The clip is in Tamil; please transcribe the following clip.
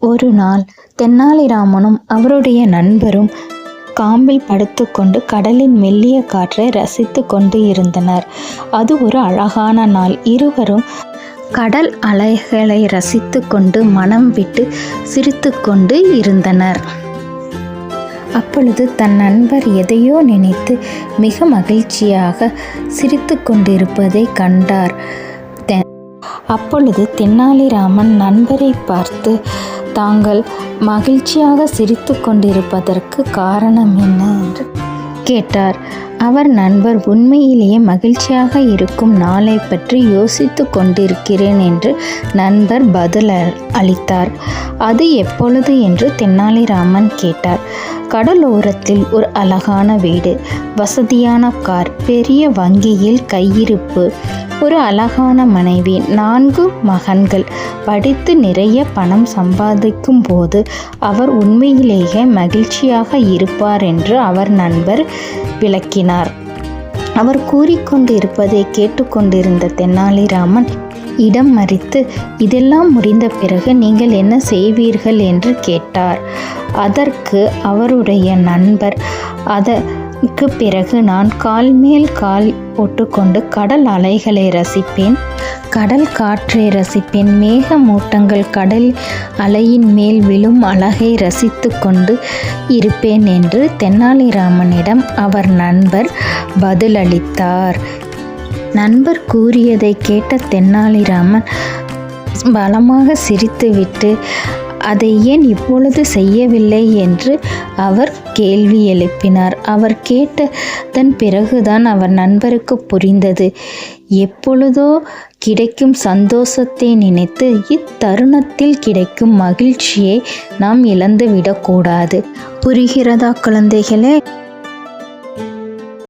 ஒரு நாள் தெனாலிராமனும் அவருடைய நண்பரும் காம்பில் படுத்துக்கொண்டு கடலின் மெல்லிய காற்றை ரசித்து கொண்டு இருந்தனர். அது ஒரு அழகான நாள். இருவரும் கடல் அலைகளை ரசித்து கொண்டு மனம் விட்டு சிரித்து கொண்டு இருந்தனர். அப்பொழுது தன் நண்பர் எதையோ நினைத்து மிக மகிழ்ச்சியாக சிரித்து கொண்டிருப்பதை கண்டார். அப்பொழுது தெனாலிராமன் நண்பரை பார்த்து, தாங்கள் மகிழ்ச்சியாக சிரித்து கொண்டிருப்பதற்கு காரணம் என்ன என்று கேட்டார். அவர் நண்பர், உண்மையிலேயே மகிழ்ச்சியாக இருக்கும் நாளை பற்றி யோசித்து கொண்டிருக்கிறேன் என்று நண்பர் பதில் அளித்தார். அது எப்பொழுது என்று தெனாலிராமன் கேட்டார். கடலோரத்தில் ஒரு அழகான வீடு, வசதியான கார், பெரிய வங்கியில் கையிருப்பு, ஒரு அழகான மனைவி, 4 மகன்கள், படித்து நிறைய பணம் சம்பாதிக்கும் போது அவர் உண்மையிலேயே மகிழ்ச்சியாக இருப்பார் என்று அவர் நண்பர் விளக்கினார். அவர் கூறிக்கொண்டு இருப்பதை கேட்டுக்கொண்டிருந்த தெனாலிராமன் இடம் மறித்து, இதெல்லாம் முடிந்த பிறகு நீங்கள் என்ன செய்வீர்கள் என்று கேட்டார். அதற்கு அவருடைய நண்பர், அதற்கு பிறகு நான் கால் மேல் கால் போட்டுக்கொண்டு கடல் அலைகளை ரசிப்பேன், கடல் காற்றை ரசிப்பேன், மேகமூட்டங்கள் கடல் அலையின் மேல் விழும் அழகை ரசித்து கொண்டு இருப்பேன் என்று தெனாலிராமனிடம் அவர் நண்பர் பதிலளித்தார். நண்பர் கூறியதை கேட்ட தெனாலிராமன் பலமாக சிரித்துவிட்டு, அதை ஏன் இப்பொழுது செய்யவில்லை என்று அவர் கேள்வி எழுப்பினார். அவர் கேட்டதன் பிறகுதான் அவர் நண்பருக்கு புரிந்தது, எப்பொழுதோ கிடைக்கும் சந்தோஷத்தை நினைத்து இத்தருணத்தில் கிடைக்கும் மகிழ்ச்சியை நாம் இழந்துவிடக்கூடாது. புரிகிறதா குழந்தைகளே?